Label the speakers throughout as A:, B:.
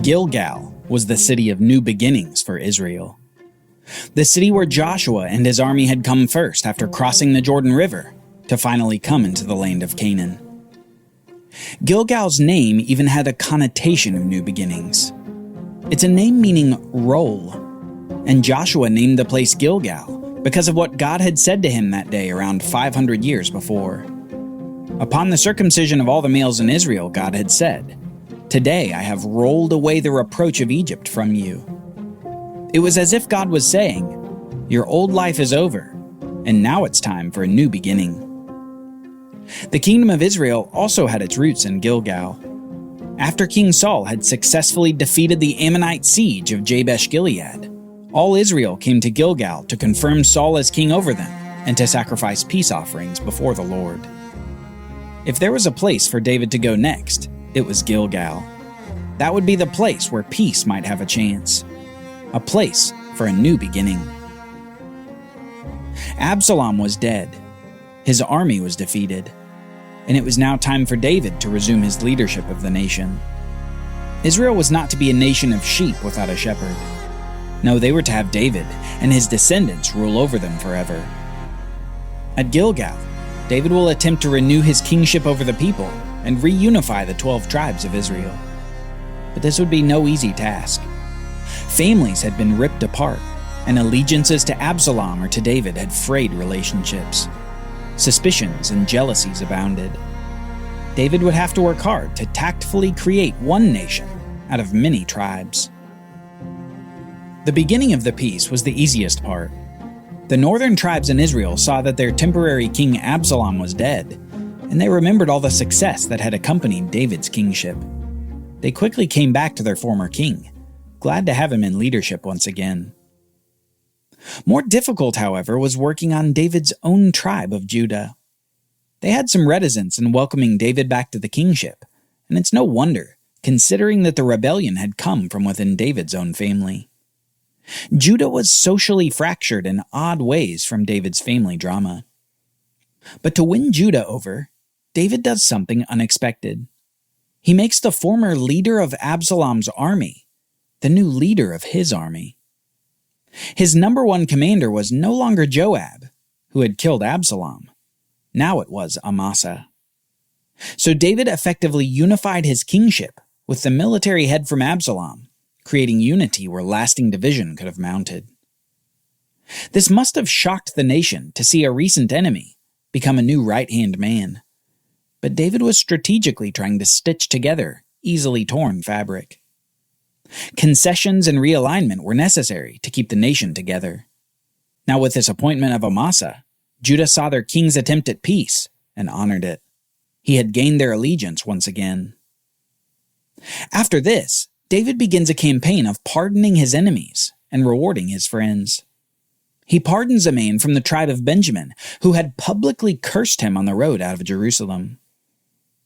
A: Gilgal was the city of new beginnings for Israel. The city where Joshua and his army had come first after crossing the Jordan River to finally come into the land of Canaan. Gilgal's name even had a connotation of new beginnings. It's a name meaning roll, and Joshua named the place Gilgal because of what God had said to him that day around 500 years before. Upon the circumcision of all the males in Israel, God had said, "Today I have rolled away the reproach of Egypt from you." It was as if God was saying, "Your old life is over, and now it's time for a new beginning." The kingdom of Israel also had its roots in Gilgal. After King Saul had successfully defeated the Ammonite siege of Jabesh-Gilead, all Israel came to Gilgal to confirm Saul as king over them and to sacrifice peace offerings before the Lord. If there was a place for David to go next, it was Gilgal. That would be the place where peace might have a chance. A place for a new beginning. Absalom was dead. His army was defeated. And it was now time for David to resume his leadership of the nation. Israel was not to be a nation of sheep without a shepherd. No, they were to have David and his descendants rule over them forever. At Gilgal, David will attempt to renew his kingship over the people and reunify the 12 tribes of Israel. But this would be no easy task. Families had been ripped apart, and allegiances to Absalom or to David had frayed relationships. Suspicions and jealousies abounded. David would have to work hard to tactfully create one nation out of many tribes. The beginning of the peace was the easiest part. The northern tribes in Israel saw that their temporary king Absalom was dead, and they remembered all the success that had accompanied David's kingship. They quickly came back to their former king, glad to have him in leadership once again. More difficult, however, was working on David's own tribe of Judah. They had some reticence in welcoming David back to the kingship, and it's no wonder, considering that the rebellion had come from within David's own family. Judah was socially fractured in odd ways from David's family drama. But to win Judah over, David does something unexpected. He makes the former leader of Absalom's army the new leader of his army. His number one commander was no longer Joab, who had killed Absalom. Now it was Amasa. So David effectively unified his kingship with the military head from Absalom, creating unity where lasting division could have mounted. This must have shocked the nation to see a recent enemy become a new right-hand man. But David was strategically trying to stitch together easily torn fabric. Concessions and realignment were necessary to keep the nation together. Now with this appointment of Amasa, Judah saw their king's attempt at peace and honored it. He had gained their allegiance once again. After this, David begins a campaign of pardoning his enemies and rewarding his friends. He pardons a man from the tribe of Benjamin who had publicly cursed him on the road out of Jerusalem.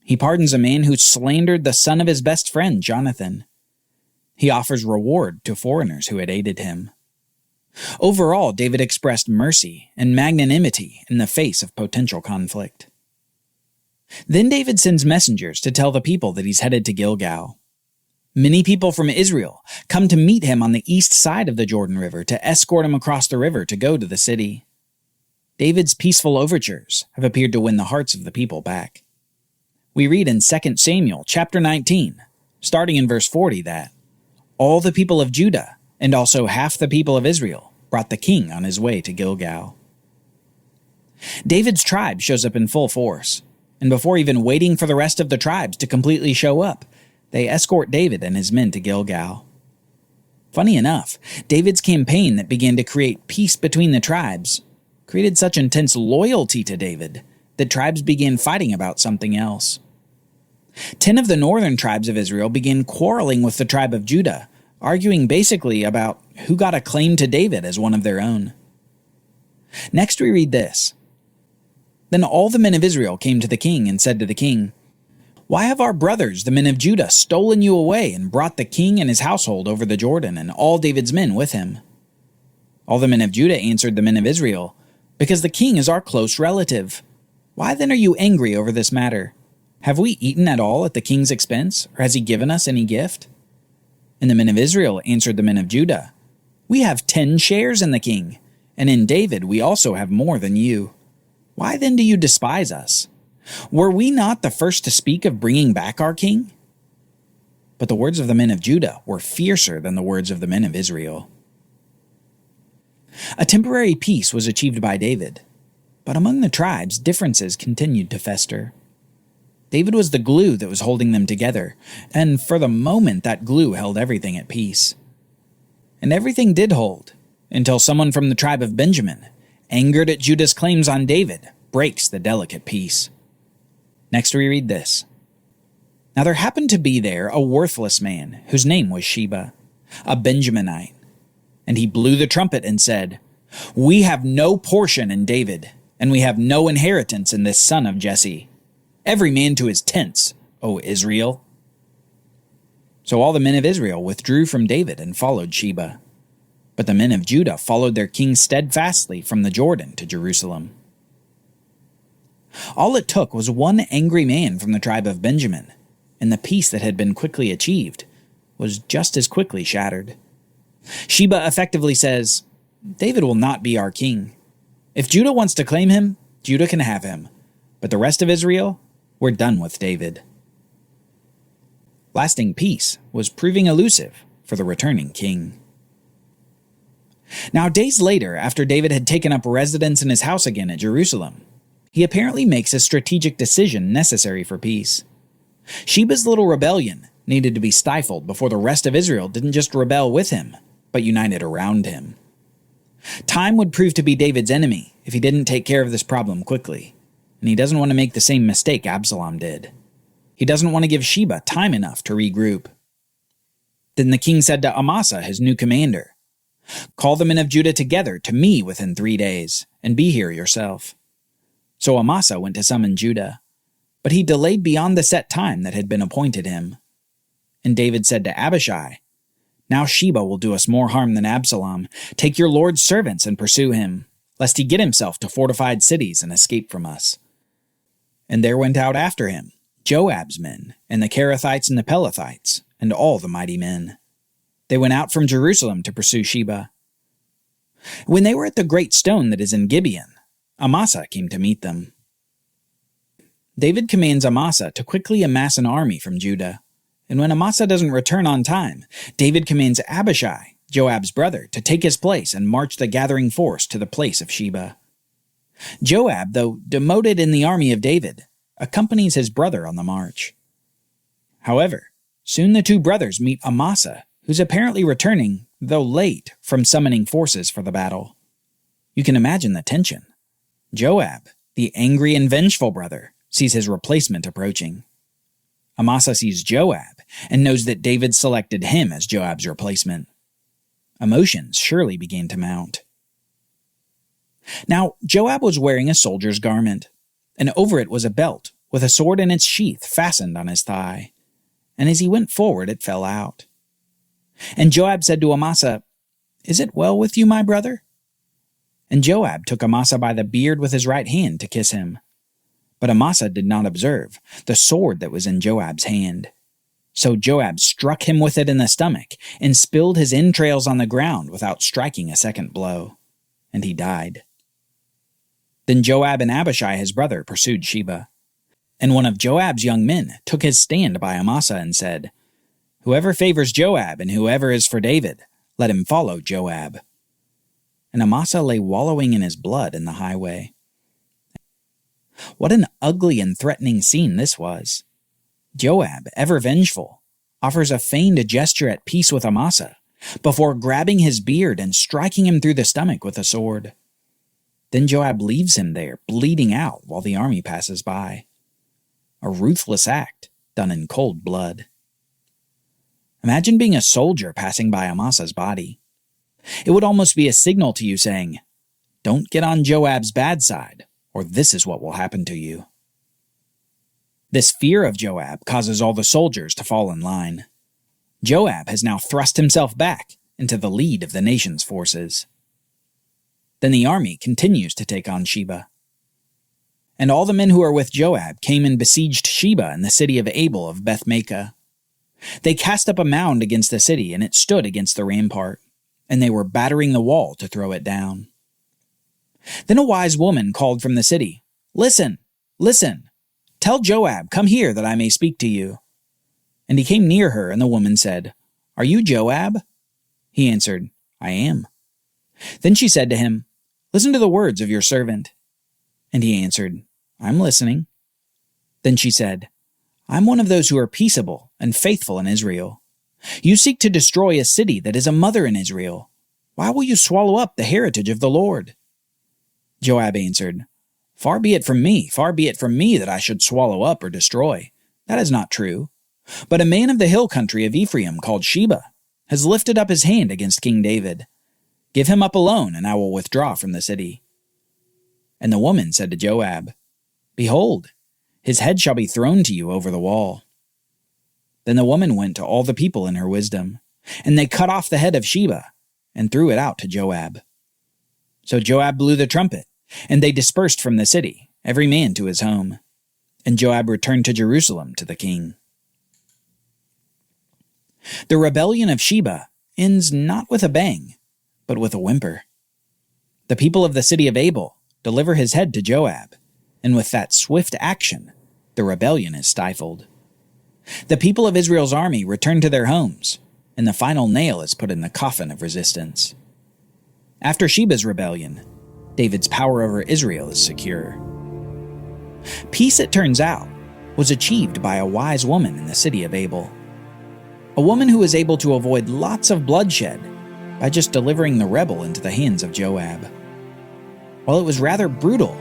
A: He pardons a man who slandered the son of his best friend, Jonathan. He offers reward to foreigners who had aided him. Overall, David expressed mercy and magnanimity in the face of potential conflict. Then David sends messengers to tell the people that he's headed to Gilgal. Many people from Israel come to meet him on the east side of the Jordan River to escort him across the river to go to the city. David's peaceful overtures have appeared to win the hearts of the people back. We read in 2 Samuel chapter 19, starting in verse 40 that, "All the people of Judah and also half the people of Israel brought the king on his way to Gilgal." David's tribe shows up in full force, and before even waiting for the rest of the tribes to completely show up, they escort David and his men to Gilgal. Funny enough, David's campaign that began to create peace between the tribes created such intense loyalty to David that tribes began fighting about something else. 10 of the northern tribes of Israel began quarreling with the tribe of Judah, arguing basically about who got a claim to David as one of their own. Next we read this. "Then all the men of Israel came to the king and said to the king, 'Why have our brothers, the men of Judah, stolen you away and brought the king and his household over the Jordan and all David's men with him?' All the men of Judah answered the men of Israel, 'Because the king is our close relative. Why then are you angry over this matter? Have we eaten at all at the king's expense, or has he given us any gift?" And the men of Israel answered the men of Judah, "We have 10 shares in the king, and in David we also have more than you. Why then do you despise us? Were we not the first to speak of bringing back our king?" But the words of the men of Judah were fiercer than the words of the men of Israel. A temporary peace was achieved by David, but among the tribes differences continued to fester. David was the glue that was holding them together, and for the moment that glue held everything at peace. And everything did hold, until someone from the tribe of Benjamin, angered at Judah's claims on David, breaks the delicate peace. Next we read this. Now there happened to be there a worthless man, whose name was Sheba, a Benjaminite. And he blew the trumpet and said, "We have no portion in David, and we have no inheritance in this son of Jesse. Every man to his tents, O Israel." So all the men of Israel withdrew from David and followed Sheba. But the men of Judah followed their king steadfastly from the Jordan to Jerusalem. All it took was one angry man from the tribe of Benjamin, and the peace that had been quickly achieved was just as quickly shattered. Sheba effectively says, "David will not be our king. If Judah wants to claim him, Judah can have him. But the rest of Israel, we're done with David." Lasting peace was proving elusive for the returning king. Now, days later, after David had taken up residence in his house again at Jerusalem, he apparently makes a strategic decision necessary for peace. Sheba's little rebellion needed to be stifled before the rest of Israel didn't just rebel with him, but united around him. Time would prove to be David's enemy if he didn't take care of this problem quickly, and he doesn't want to make the same mistake Absalom did. He doesn't want to give Sheba time enough to regroup. Then the king said to Amasa, his new commander, "Call the men of Judah together to me within 3 days, and be here yourself." So Amasa went to summon Judah, but he delayed beyond the set time that had been appointed him. And David said to Abishai, "Now Sheba will do us more harm than Absalom. Take your lord's servants and pursue him, lest he get himself to fortified cities and escape from us." And there went out after him Joab's men, and the Kerethites and the Pelethites, and all the mighty men. They went out from Jerusalem to pursue Sheba. When they were at the great stone that is in Gibeon, Amasa came to meet them. David commands Amasa to quickly amass an army from Judah, and when Amasa doesn't return on time, David commands Abishai, Joab's brother, to take his place and march the gathering force to the place of Sheba. Joab, though demoted in the army of David, accompanies his brother on the march. However, soon the two brothers meet Amasa, who's apparently returning, though late, from summoning forces for the battle. You can imagine the tension. Joab, the angry and vengeful brother, sees his replacement approaching. Amasa sees Joab and knows that David selected him as Joab's replacement. Emotions surely began to mount. Now, Joab was wearing a soldier's garment, and over it was a belt with a sword in its sheath fastened on his thigh, and as he went forward it fell out. And Joab said to Amasa, "Is it well with you, my brother?" And Joab took Amasa by the beard with his right hand to kiss him. But Amasa did not observe the sword that was in Joab's hand. So Joab struck him with it in the stomach and spilled his entrails on the ground without striking a second blow, and he died. Then Joab and Abishai his brother pursued Sheba. And one of Joab's young men took his stand by Amasa and said, "Whoever favors Joab and whoever is for David, let him follow Joab." And Amasa lay wallowing in his blood in the highway. What an ugly and threatening scene this was. Joab, ever vengeful, offers a feigned gesture at peace with Amasa before grabbing his beard and striking him through the stomach with a sword. Then Joab leaves him there, bleeding out while the army passes by. A ruthless act done in cold blood. Imagine being a soldier passing by Amasa's body. It would almost be a signal to you saying, "Don't get on Joab's bad side, or this is what will happen to you." This fear of Joab causes all the soldiers to fall in line. Joab has now thrust himself back into the lead of the nation's forces. Then the army continues to take on Sheba. and all the men who were with Joab came and besieged Sheba and the city of Abel of Beth-Maachah. They cast up a mound against the city, and it stood against the rampart, and they were battering the wall to throw it down. Then a wise woman called from the city, "Listen, listen! Tell Joab, 'Come here, that I may speak to you.' And he came near her, and the woman said, 'Are you Joab?' He answered, 'I am.' Then she said to him, 'Listen to the words of your servant.' And he answered, 'I'm listening.' Then she said, 'I'm one of those who are peaceable and faithful in Israel. You seek to destroy a city that is a mother in Israel. Why will you swallow up the heritage of the Lord?' Joab answered, 'Far be it from me that I should swallow up or destroy. That is not true. But a man of the hill country of Ephraim called Sheba has lifted up his hand against King David. Give him up alone, and I will withdraw from the city.' And the woman said to Joab, 'Behold, his head shall be thrown to you over the wall.' Then the woman went to all the people in her wisdom, and they cut off the head of Sheba and threw it out to Joab. So Joab blew the trumpet, and they dispersed from the city, every man to his home. And Joab returned to Jerusalem to the king." The rebellion of Sheba ends not with a bang, but with a whimper. The people of the city of Abel deliver his head to Joab, and with that swift action, the rebellion is stifled. The people of Israel's army return to their homes, and the final nail is put in the coffin of resistance. After Sheba's rebellion, David's power over Israel is secure. Peace, it turns out, was achieved by a wise woman in the city of Abel. A woman who was able to avoid lots of bloodshed by just delivering the rebel into the hands of Joab. While it was rather brutal,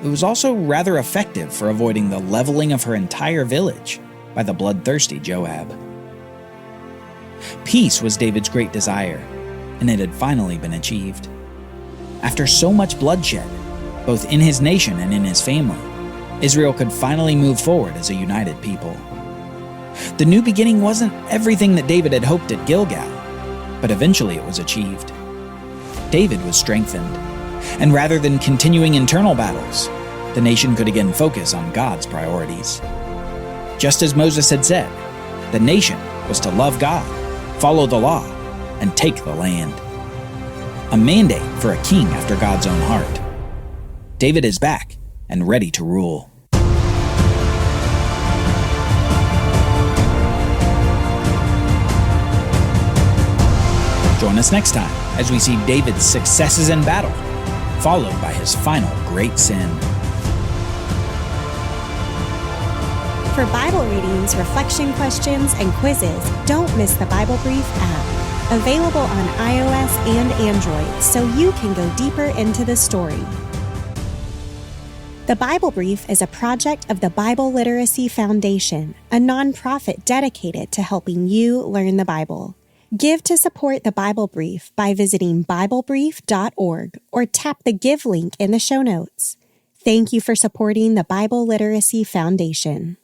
A: it was also rather effective for avoiding the leveling of her entire village by the bloodthirsty Joab. Peace was David's great desire, and it had finally been achieved. After so much bloodshed, both in his nation and in his family, Israel could finally move forward as a united people. The new beginning wasn't everything that David had hoped at Gilgal, but eventually it was achieved. David was strengthened, and rather than continuing internal battles, the nation could again focus on God's priorities. Just as Moses had said, the nation was to love God, follow the law, and take the land. A mandate for a king after God's own heart. David is back and ready to rule. Join us next time as we see David's successes in battle, followed by his final great sin.
B: For Bible readings, reflection questions, and quizzes, don't miss the Bible Brief app. Available on iOS and Android, so you can go deeper into the story. The Bible Brief is a project of the Bible Literacy Foundation, a nonprofit dedicated to helping you learn the Bible. Give to support the Bible Brief by visiting BibleBrief.org or tap the Give link in the show notes. Thank you for supporting the Bible Literacy Foundation.